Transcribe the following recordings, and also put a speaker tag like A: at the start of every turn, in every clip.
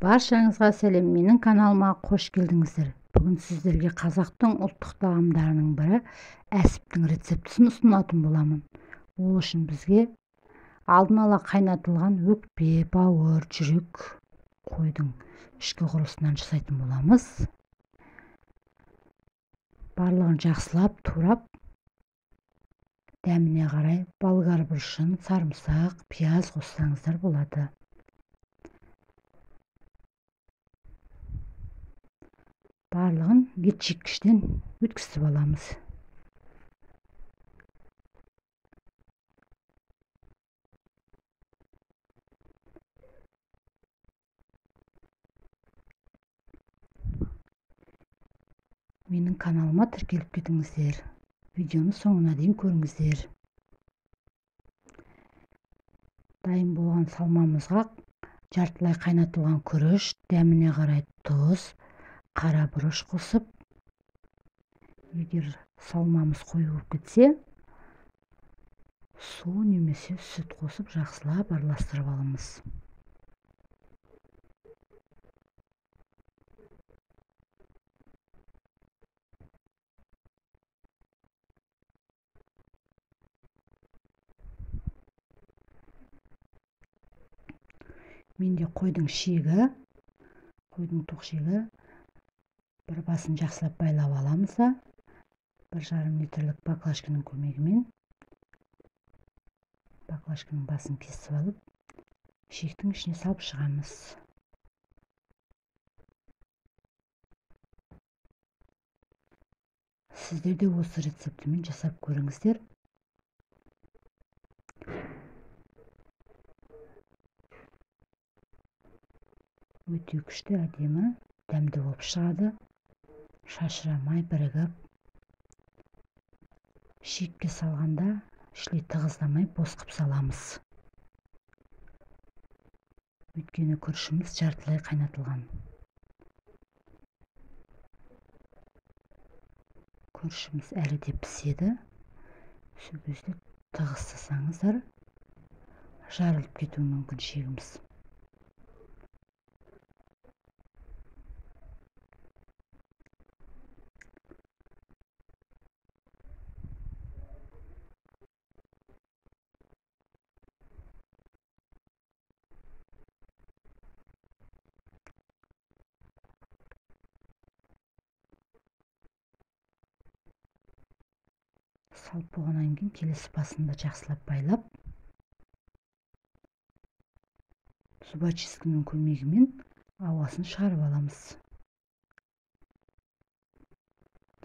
A: Баршаңызға сәлем, менің каналыма қош келдіңіздер. Бүгін сіздерге қазақтың ұлттық тағамдарының бірі әсіптің рецептісін ұсынатын боламын. Ол үшін бізге алдын ала қайнатылған өкпе, бауыр, жүрек қойдың ішкі құрылысынан жасайтын боламыз. Барлығын жақсылап турап, дәміне қарай болгар бұрышын, сарымсақ, пияз қоссаңыздар болады. Барлығын етшеккіштен өткізіп аламыз. Менің каналыма тіркеліп кетіңіздер. Видеоны соңына дейін көріңіздер. Дайын болған салмамызға жартылай қайнатылған күріш, дәміне қарай тұз, қара бұрыш қосып, егер салмамыз қою болып кетсе, су немесе сүт қосып жақсылап араластырып аламыз. Менде қойдың шегі, қойдың тоқшегі, бір басын жақсылап байлап аламыз да, 1,5 литрлік баклажканың көмегімен баклажканың басын кесіп алып, шектің ішіне салып шығамыз. Сіздер де осы рецептімен жасап көріңіздер. Өте күшті, әдемі, дәмді болып шығады. Шашырамай бірігіп, шекке салғанда ішіне тығыздамай босқып саламыз. Өйткені күрішіміз жартылай қайнатылған. Күрішіміз әлі де піседі. Сол кезде тығыздасаңыздар, жарылып кетуі мүмкін шегіміз. Салып болғаннан кейін келесі басында жақсылап байлап, зубочистканың көмегімен ауасын шығарып аламыз.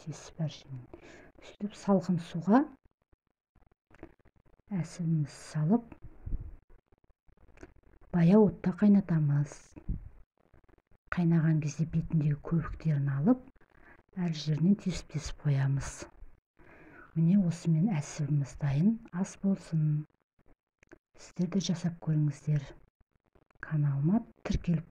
A: Тесіп әршінің. Сөйтіп салқын суға әсіміз салып, баяу отта қайнатамыз. Қайнаған кезде бетіндегі көбіктерін алып, әр жерінен тесіп қоямыз. Міне осымен әсібіміз дайын, ас болсын. Сіздер де жасап көріңіздер. Каналыма тіркеліп